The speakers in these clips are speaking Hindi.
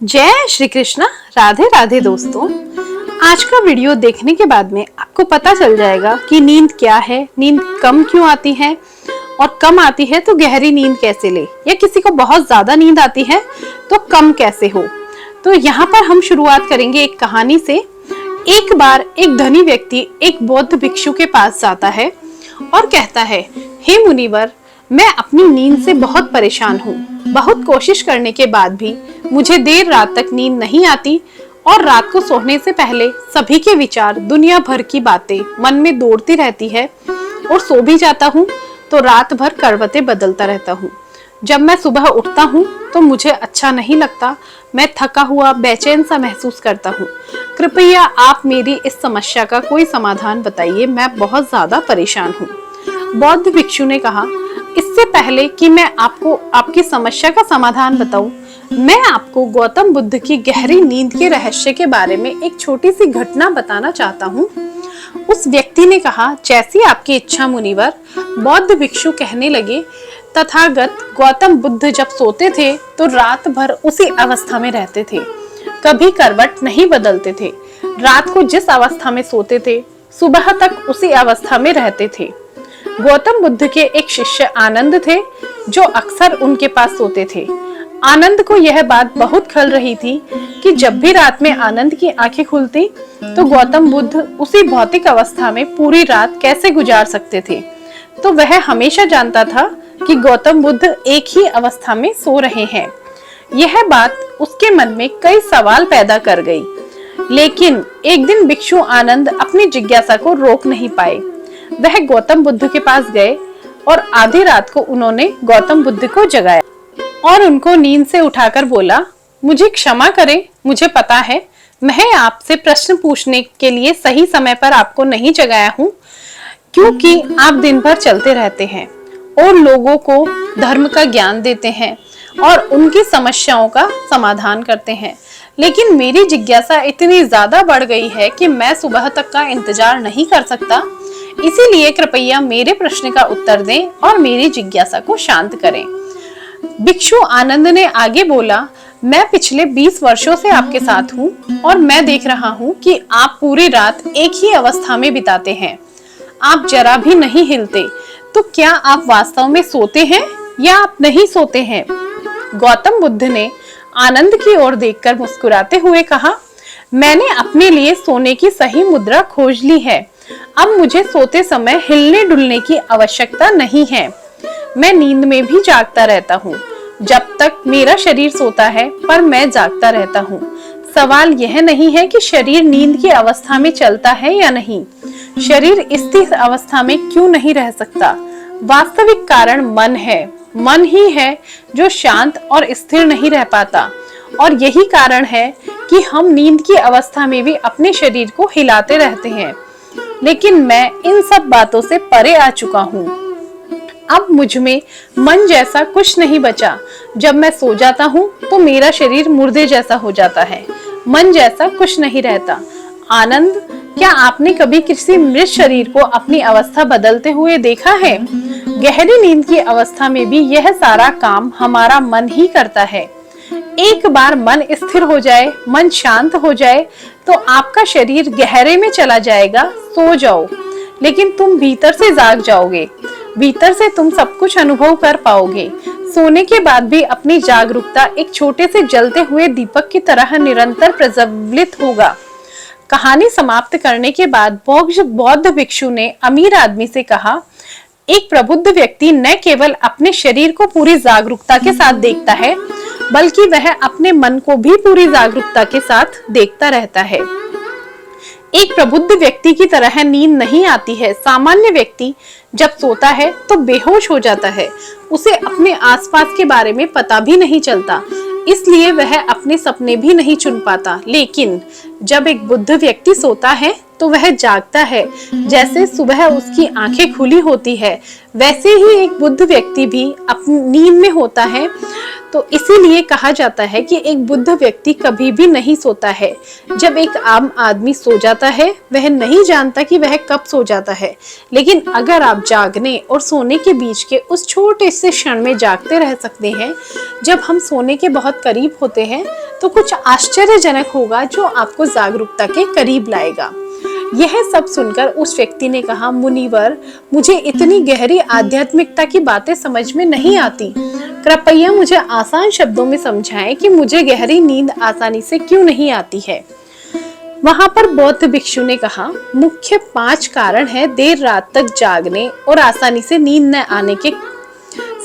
जय श्री कृष्णा। राधे राधे दोस्तों। आज का वीडियो देखने के बाद में आपको पता चल जाएगा कि नींद क्या है, नींद कम क्यों आती है और कम आती है तो गहरी नींद कैसे ले, या किसी को बहुत ज्यादा नींद आती है तो कम कैसे हो। तो यहाँ पर हम शुरुआत करेंगे एक कहानी से। एक बार एक धनी व्यक्ति एक बौद्ध भिक्षु के पास जाता है और कहता है, हे मुनिवर, मैं अपनी नींद से बहुत परेशान हूँ। बहुत कोशिश करने के बाद भी मुझे देर रात तक नींद नहीं आती और रात को सोने से पहले सभी के विचार, दुनिया भर की बातें मन में दौड़ती रहती है और सो भी जाता हूँ तो रात भर करवटें बदलता रहता हूँ। जब मैं सुबह उठता हूँ तो मुझे अच्छा नहीं लगता, मैं थका हुआ बेचैन सा महसूस करता हूँ। कृपया आप मेरी इस समस्या का कोई समाधान बताइए, मैं बहुत ज्यादा परेशान हूँ। बौद्ध भिक्षु ने कहा, इससे पहले कि मैं आपको आपकी समस्या का समाधान बताऊं, मैं आपको गौतम बुद्ध की गहरी नींद के रहस्य के बारे में एक छोटी सी घटना बताना चाहता हूं। उस व्यक्ति ने कहा, जैसी आपकी इच्छा मुनिवर। बौद्ध भिक्षु कहने लगे, तथागत गौतम बुद्ध जब सोते थे तो रात भर उसी अवस्था में रहते थे, कभी करवट नहीं बदलते थे। रात को जिस अवस्था में सोते थे सुबह तक उसी अवस्था में रहते थे। गौतम बुद्ध के एक शिष्य आनंद थे जो अक्सर उनके पास सोते थे। आनंद को यह बात बहुत खल रही थी कि जब भी रात में आनंद की आंखें खुलती तो गौतम बुद्ध उसी भौतिक अवस्था में पूरी रात कैसे गुजार सकते थे। तो वह हमेशा जानता था कि गौतम बुद्ध एक ही अवस्था में सो रहे हैं। यह बात उसके मन में कई सवाल पैदा कर गई, लेकिन एक दिन भिक्षु आनंद अपनी जिज्ञासा को रोक नहीं पाए। वह गौतम बुद्ध के पास गए और आधी रात को उन्होंने गौतम बुद्ध को जगाया और उनको नींद से उठाकर बोला, मुझे क्षमा करें, मुझे पता है मैं आपसे प्रश्न पूछने के लिए सही समय पर आपको नहीं जगाया हूँ, क्योंकि आप दिन भर चलते रहते हैं और लोगों को धर्म का ज्ञान देते हैं और उनकी समस्याओं का समाधान करते हैं। लेकिन मेरी जिज्ञासा इतनी ज्यादा बढ़ गई है कि मैं सुबह तक का इंतजार नहीं कर सकता, इसीलिए कृपया मेरे प्रश्न का उत्तर दें और मेरी जिज्ञासा को शांत करें। भिक्षु आनंद ने आगे बोला, मैं पिछले 20 वर्षों से आपके साथ हूँ और मैं देख रहा हूँ कि आप पूरी रात एक ही अवस्था में बिताते हैं। आप जरा भी नहीं हिलते, तो क्या आप वास्तव में सोते हैं या आप नहीं सोते हैं? गौतम बुद्ध ने आनंद की ओर देखकर मुस्कुराते हुए कहा, मैंने अपने लिए सोने की सही मुद्रा खोज ली है। अब मुझे सोते समय हिलने डुलने की आवश्यकता नहीं है। मैं नींद में भी जागता रहता हूँ। जब तक मेरा शरीर सोता है पर मैं जागता रहता हूँ। सवाल यह नहीं है कि शरीर नींद की अवस्था में चलता है या नहीं, शरीर स्थिर अवस्था में क्यों नहीं रह सकता। वास्तविक कारण मन है। मन ही है जो शांत और स्थिर नहीं रह पाता, और यही कारण है कि हम नींद की अवस्था में भी अपने शरीर को हिलाते रहते हैं। लेकिन मैं इन सब बातों से परे आ चुका हूँ। अब मुझ में मन जैसा कुछ नहीं बचा। जब मैं सो जाता हूँ तो मेरा शरीर मुर्दे जैसा हो जाता है, मन जैसा कुछ नहीं रहता। आनंद, क्या आपने कभी किसी मृत शरीर को अपनी अवस्था बदलते हुए देखा है? गहरी नींद की अवस्था में भी यह सारा काम हमारा मन ही करता है। एक बार मन स्थिर हो जाए, मन शांत हो जाए तो आपका शरीर गहरे में चला जाएगा। सो जाओ, लेकिन तुम भीतर से जाग जाओगे। भीतर से तुम सब कुछ अनुभव कर पाओगे। सोने के बाद भी अपनी जागरूकता एक छोटे से जलते हुए दीपक की तरह निरंतर प्रज्वलित होगा। कहानी समाप्त करने के बाद बौद्ध भिक्षु ने अमीर आदमी से कहा, एक प्रबुद्ध व्यक्ति न केवल अपने शरीर को पूरी जागरूकता के साथ देखता है, बल्कि वह अपने मन को भी पूरी जागरूकता के साथ देखता रहता है। एक प्रबुद्ध व्यक्ति की तरह नींद नहीं आती है। सामान्य व्यक्ति जब सोता है तो बेहोश हो जाता है, उसे अपने आसपास के बारे में पता भी नहीं चलता, इसलिए वह अपने सपने भी नहीं चुन पाता। लेकिन जब एक बुद्ध व्यक्ति सोता है तो वह जागता है। जैसे सुबह उसकी आंखें खुली होती है, वैसे ही एक बुद्ध व्यक्ति भी अपनी नींद में होता है। तो इसीलिए कहा जाता है कि एक बुद्ध व्यक्ति कभी भी नहीं सोता है। जब एक आम आदमी सो जाता है वह नहीं जानता कि वह कब सो जाता है, लेकिन अगर आप जागने और सोने के बीच के उस छोटे से क्षण में जागते रह सकते हैं, जब हम सोने के बहुत करीब होते हैं तो कुछ आश्चर्यजनक होगा जो आपको जागरूकता के करीब लाएगा। यह सब सुनकर उस व्यक्ति ने कहा, मुनिवर, मुझे इतनी गहरी आध्यात्मिकता की बातें समझ में नहीं आती। कृपया मुझे आसान शब्दों में समझाएं कि मुझे गहरी नींद आसानी से क्यों नहीं आती है। वहां पर बौद्ध भिक्षु ने कहा, मुख्य 5 कारण है देर रात तक जागने और आसानी से नींद न आने के।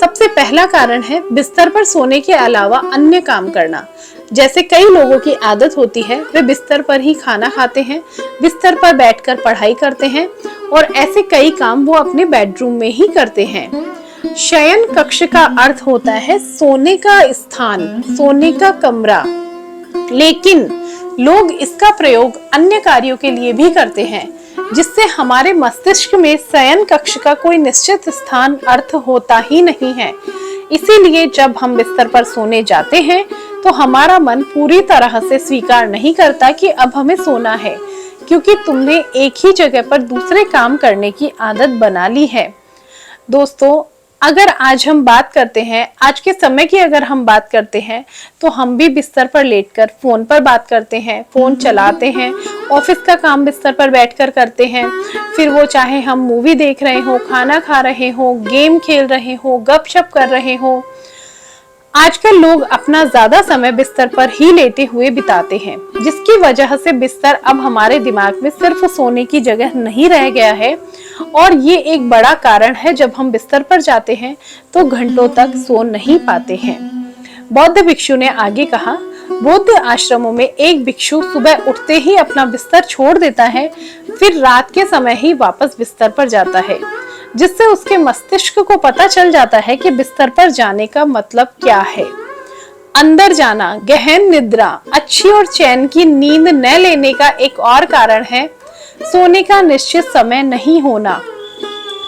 सबसे पहला कारण है बिस्तर पर सोने के अलावा अन्य काम करना। जैसे कई लोगों की आदत होती है, वे बिस्तर पर ही खाना खाते हैं, बिस्तर पर बैठकर पढ़ाई करते हैं और ऐसे कई काम वो अपने बेडरूम में ही करते हैं। शयन कक्ष का अर्थ होता है सोने का स्थान, सोने का कमरा, लेकिन लोग इसका प्रयोग अन्य कार्यों के लिए भी करते हैं, जिससे हमारे मस्तिष्क में शयन कक्ष का कोई निश्चित स्थान अर्थ होता ही नहीं है। इसीलिए जब हम बिस्तर पर सोने जाते हैं तो हमारा मन पूरी तरह से स्वीकार नहीं करता कि अब हमें सोना है, क्योंकि तुमने एक ही जगह पर दूसरे काम करने की आदत बना ली है। दोस्तों, अगर आज हम बात करते हैं, आज के समय की अगर हम बात करते हैं, तो हम भी बिस्तर पर लेटकर फोन पर बात करते हैं, फोन चलाते हैं, ऑफिस का काम बिस्तर पर बैठकर करते हैं। फिर वो चाहे हम मूवी देख रहे हो, खाना खा रहे हो, गेम खेल रहे हो, गपशप कर रहे हो। आजकल लोग अपना ज्यादा समय बिस्तर पर ही लेटे हुए बिताते हैं, जिसकी वजह से बिस्तर अब हमारे दिमाग में सिर्फ सोने की जगह नहीं रह गया है। और ये एक बड़ा कारण है, जब हम बिस्तर पर जाते हैं तो घंटों तक सो नहीं पाते हैं। बौद्ध भिक्षु ने आगे कहा, बौद्ध आश्रमों में एक भिक्षु सुबह उठते ही अपना बिस्तर छोड़ देता है, फिर रात के समय ही वापस बिस्तर पर जाता है, जिससे उसके मस्तिष्क को पता चल जाता है कि बिस्तर पर जाने का मतलब क्या है। अंदर जाना, गहन निद्रा, अच्छी और चैन की नींद न लेने का एक और कारण है सोने का निश्चित समय नहीं होना।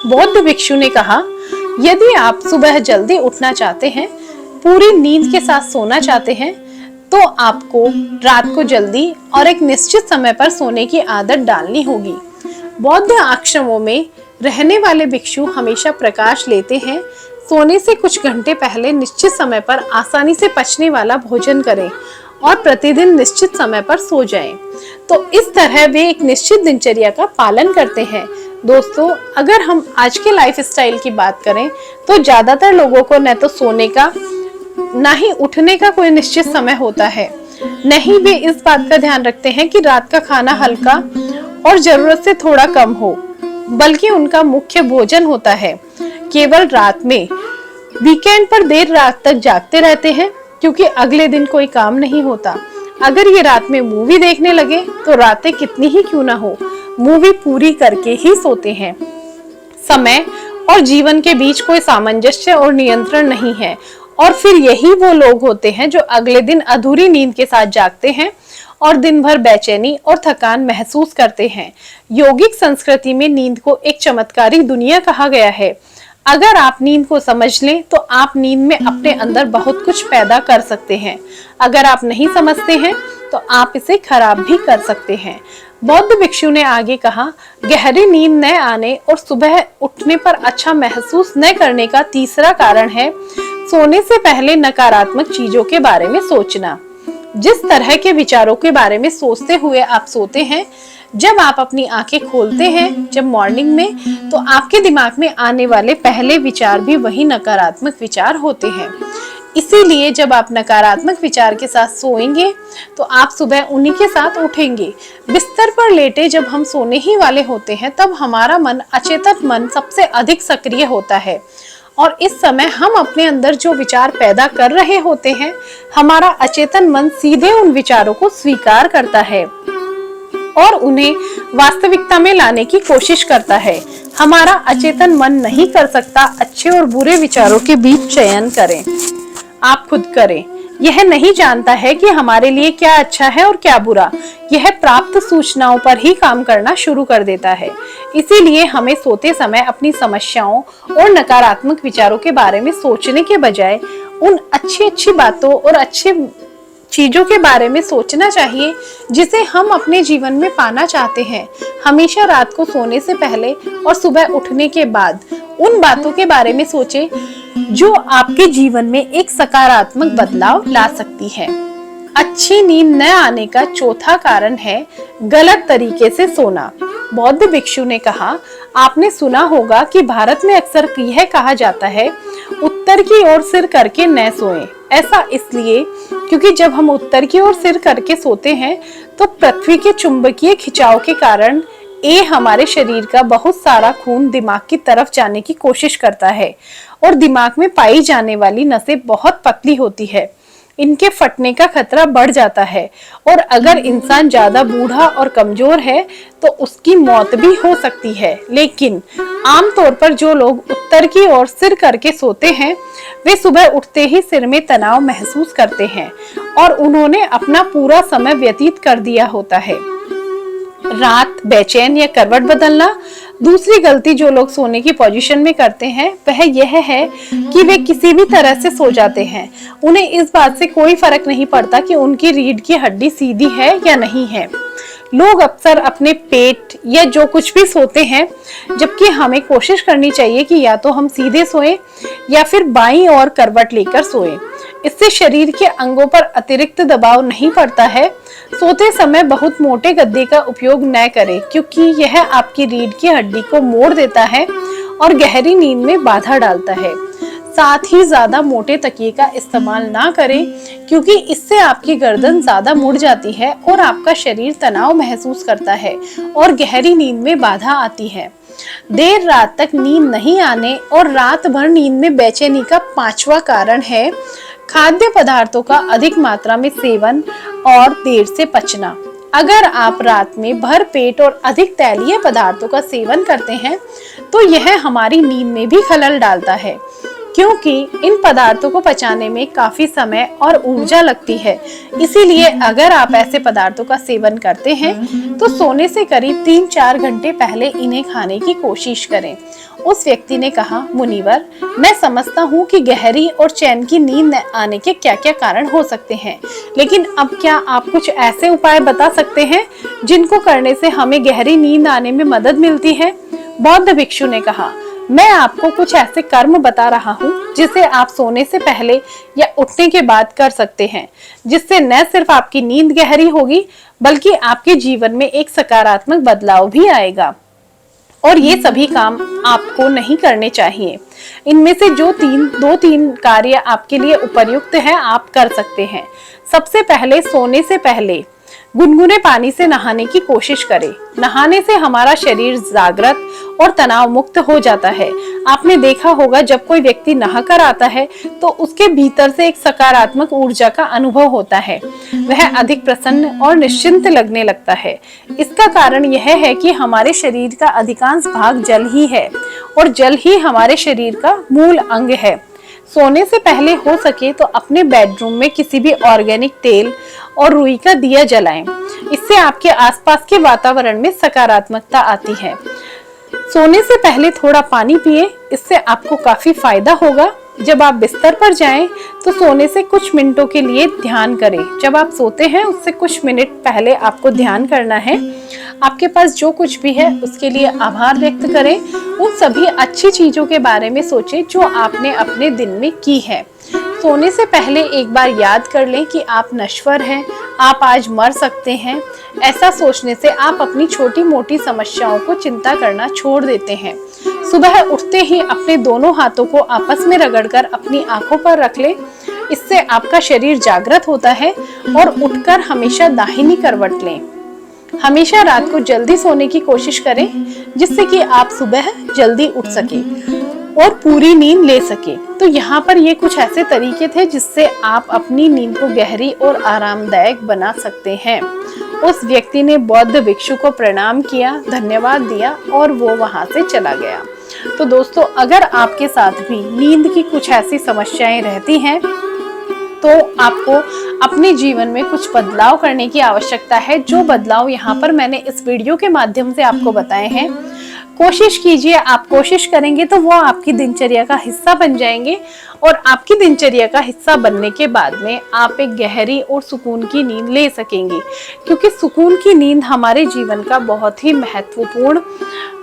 बौद्ध भिक्षु ने कहा, यदि आप सुबह जल्दी उठना चाहते हैं, पूरी नींद के साथ सोना चाहते हैं, तो आपको रात को जल्दी और एक निश्चित समय पर सोने की आदत डालनी होगी। बौद्ध आश्रमों में रहने वाले भिक्षु हमेशा प्रकाश लेते हैं। सोने से कुछ घंटे पहले निश्चित समय पर आसानी से पचने वाला भोजन करें और प्रतिदिन निश्चित समय पर सो जाएं। तो इस तरह वे एक निश्चित दिनचर्या का पालन करते हैं। दोस्तों, अगर हम आज के लाइफस्टाइल की बात करें तो ज्यादातर लोगों को न तो सोने का न ही उठने का कोई निश्चित समय होता है, न ही वे इस बात का ध्यान रखते हैं कि रात का खाना हल्का और जरूरत से थोड़ा कम हो, बल्कि उनका मुख्य भोजन होता है। केवल रात में वीकेंड पर देर रात तक जागते रहते हैं, क्योंकि अगले दिन कोई काम नहीं होता। अगर ये रात में मूवी देखने लगे तो रातें कितनी ही क्यों ना हो, मूवी पूरी करके ही सोते हैं। समय और जीवन के बीच कोई सामंजस्य और नियंत्रण नहीं है, और फिर यही वो लोग होते हैं जो अगले दिन अधूरी नींद के साथ जागते हैं और दिन भर बेचैनी और थकान महसूस करते हैं। योगिक संस्कृति में नींद को एक चमत्कारिक दुनिया कहा गया है। अगर आप नींद को समझ लें तो आप नींद में अपने अंदर बहुत कुछ पैदा कर सकते हैं। अगर आप नहीं समझते हैं तो आप इसे खराब भी कर सकते हैं। बौद्ध भिक्षु ने आगे कहा, गहरी नींद न आने और सुबह उठने पर अच्छा महसूस न करने का तीसरा कारण है सोने से पहले नकारात्मक चीजों के बारे में सोचना। जिस तरह के विचारों के बारे में सोचते हुए आप सोते हैं, जब आप अपनी आंखें खोलते हैं जब मॉर्निंग में, तो आपके दिमाग में आने वाले पहले विचार भी वही नकारात्मक विचार होते हैं। इसीलिए जब आप नकारात्मक विचार के साथ सोएंगे तो आप सुबह उन्हीं के साथ उठेंगे। बिस्तर पर लेटे जब हम सोने ही वाले होते हैं, तब हमारा मन, अचेतन मन सबसे अधिक सक्रिय होता है, और इस समय हम अपने अंदर जो विचार पैदा कर रहे होते हैं, हमारा अचेतन मन सीधे उन विचारों को स्वीकार करता है और उन्हें वास्तविकता में लाने की कोशिश करता है। हमारा अचेतन मन नहीं कर सकता अच्छे और बुरे विचारों के बीच चयन करें। आप खुद करें। यह नहीं जानता है कि हमारे लिए क्या अच्छा है और क्या बुरा। यह प्राप्त सूचनाओं पर ही काम करना शुरू कर देता है। इसीलिए हमें सोते समय अपनी समस्याओं और नकारात्मक विचारों के बारे में सोचने के बजाय उन अच्छी बातों और अच्छे चीजों के बारे में सोचना चाहिए जिसे हम अपने जीवन में पाना चाहते हैं। हमेशा रात को सोने से पहले और सुबह उठने के बाद उन बातों के बारे में सोचें जो आपके जीवन में एक सकारात्मक बदलाव ला सकती है। अच्छी नींद न आने का चौथा कारण है गलत तरीके से सोना। बौद्ध भिक्षु ने कहा, आपने सुना होगा कि भारत में अक्सर यह कहा जाता है, उत्तर की ओर सिर करके न सोएं। ऐसा इसलिए क्योंकि जब हम उत्तर की ओर सिर करके सोते हैं तो पृथ्वी के चुंबकीय खिंचाव के कारण हमारे शरीर का बहुत सारा खून दिमाग की तरफ जाने की कोशिश करता है और दिमाग में पाई जाने वाली नसें बहुत पतली होती है। इनके फटने का खतरा बढ़ जाता है और अगर इंसान ज्यादा बूढ़ा और कमजोर है तो उसकी मौत भी हो सकती है। लेकिन आमतौर पर जो लोग उत्तर की ओर सिर करके सोते हैं वे सुबह उठते ही सिर में तनाव महसूस करते हैं और उन्होंने अपना पूरा समय व्यतीत कर दिया होता है। रात बेचैन या करवट बदलना। दूसरी गलती जो लोग सोने की पोजीशन में करते हैं वह यह है कि वे किसी भी तरह से सो जाते हैं। उन्हें इस बात से कोई फर्क नहीं पड़ता कि उनकी रीढ़ की हड्डी सीधी है या नहीं है। लोग अक्सर अपने पेट या जो कुछ भी सोते हैं, जबकि हमें कोशिश करनी चाहिए कि या तो हम सीधे सोएं या फिर बाईं ओर करवट लेकर सोएं। इससे शरीर के अंगों पर अतिरिक्त दबाव नहीं पड़ता है। सोते समय बहुत मोटे गद्दे का उपयोग न करें क्योंकि यह आपकी रीढ़ की हड्डी को मोड़ देता है और गहरी नींद में बाधा डालता है। साथ ही ज्यादा मोटे तकिए का इस्तेमाल ना करें क्योंकि इससे आपकी गर्दन ज्यादा मुड़ जाती है और आपका शरीर तनाव महसूस करता है और गहरी नींद में बाधा आती है। देर रात तक नींद नहीं आने और रात भर नींद में बेचैनी का पांचवा कारण है खाद्य पदार्थों का अधिक मात्रा में सेवन और देर से पचना। अगर आप रात में भर पेट और अधिक तैलीय पदार्थों का सेवन करते हैं तो यह हमारी नींद में भी खलल डालता है क्योंकि इन पदार्थों को पचाने में काफी समय और ऊर्जा लगती है। इसीलिए अगर आप ऐसे पदार्थों का सेवन करते हैं तो सोने से करीब 3-4 घंटे पहले इन्हें खाने की कोशिश करें। उस व्यक्ति ने कहा, मुनिवर, मैं समझता हूँ कि गहरी और चैन की नींद न आने के क्या क्या कारण हो सकते हैं, लेकिन अब क्या आप कुछ ऐसे उपाय बता सकते हैं जिनको करने से हमें गहरी नींद आने में मदद मिलती है? बौद्ध भिक्षु ने कहा, मैं आपको कुछ ऐसे कर्म बता रहा हूँ जिसे आप सोने से पहले या उठने के बाद कर सकते हैं, जिससे न सिर्फ आपकी नींद गहरी होगी बल्कि आपके जीवन में एक सकारात्मक बदलाव भी आएगा। और ये सभी काम आपको नहीं करने चाहिए। इनमें से जो 2-3 कार्य आपके लिए उपयुक्त हैं आप कर सकते हैं। सबसे पहले, सोने से पहले गुनगुने पानी से नहाने की कोशिश करें। नहाने से हमारा शरीर जागृत और तनाव मुक्त हो जाता है। आपने देखा होगा जब कोई व्यक्ति नहाकर आता है तो उसके भीतर से एक सकारात्मक ऊर्जा का अनुभव होता है। वह अधिक प्रसन्न और निश्चिंत लगने लगता है। इसका कारण यह है कि हमारे शरीर का अधिकांश भाग जल ही है और जल ही हमारे शरीर का मूल अंग है। सोने से पहले हो सके तो अपने बेडरूम में किसी भी ऑर्गेनिक तेल और रुई का दिया जलाएं। इससे आपके आसपास के वातावरण में सकारात्मकता आती है। सोने से पहले थोड़ा पानी पिए, इससे आपको काफी फायदा होगा। जब आप बिस्तर पर जाएं तो सोने से कुछ मिनटों के लिए ध्यान करें। जब आप सोते हैं उससे कुछ मिनट पहले आपको ध्यान करना है। आपके पास जो कुछ भी है उसके लिए आभार व्यक्त करें। उन सभी अच्छी चीजों के बारे में सोचें जो आपने अपने दिन में की है। सोने से पहले एक बार याद कर लें कि आप नश्वर हैं, आप आज मर सकते हैं। ऐसा सोचने से आप अपनी छोटी मोटी समस्याओं को चिंता करना छोड़ देते हैं। सुबह उठते ही अपने दोनों हाथों को आपस में रगड़कर अपनी आंखों पर रख लें। इससे आपका शरीर जागृत होता है और उठकर हमेशा दाहिनी करवट लें। हमेशा रात को जल्दी सोने की कोशिश करें जिससे कि आप सुबह जल्दी उठ सके और पूरी नींद ले सके। तो यहाँ पर ये कुछ ऐसे तरीके थे जिससे आप अपनी नींद को गहरी और आरामदायक बना सकते हैं। उस व्यक्ति ने बौद्ध भिक्षु को प्रणाम किया, धन्यवाद दिया और वो वहां से चला गया। तो दोस्तों, अगर आपके साथ भी नींद की कुछ ऐसी समस्याएं रहती हैं तो आपको अपने जीवन में कुछ बदलाव करने की आवश्यकता है। जो बदलाव यहाँ पर मैंने इस वीडियो के माध्यम से आपको बताए हैं, कोशिश कीजिए। आप कोशिश करेंगे तो वो आपकी दिनचर्या का हिस्सा बन जाएंगे और आपकी दिनचर्या का हिस्सा बनने के बाद में आप एक गहरी और सुकून की नींद ले सकेंगे, क्योंकि सुकून की नींद हमारे जीवन का बहुत ही महत्वपूर्ण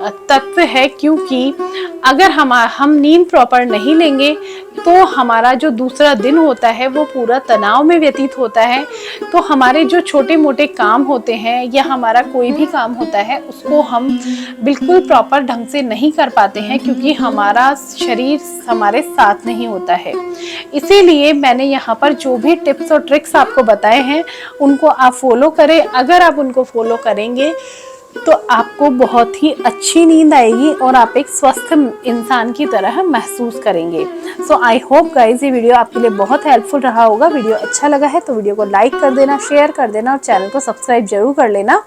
तत्व है, क्योंकि अगर हम नींद प्रॉपर नहीं लेंगे तो हमारा जो दूसरा दिन होता है वो पूरा तनाव में व्यतीत होता है। तो हमारे जो छोटे मोटे काम होते हैं या हमारा कोई भी काम होता है उसको हम बिल्कुल प्रॉपर ढंग से नहीं कर पाते हैं, क्योंकि हमारा शरीर हमारे साथ नहीं होता है। इसीलिए मैंने यहाँ पर जो भी टिप्स और ट्रिक्स आपको बताए हैं उनको आप फॉलो करें। अगर आप उनको फॉलो करेंगे तो आपको बहुत ही अच्छी नींद आएगी और आप एक स्वस्थ इंसान की तरह महसूस करेंगे। सो आई होप गाइज ये वीडियो आपके लिए बहुत हेल्पफुल रहा होगा। वीडियो अच्छा लगा है तो वीडियो को लाइक कर देना, शेयर कर देना और चैनल को सब्सक्राइब जरूर कर लेना।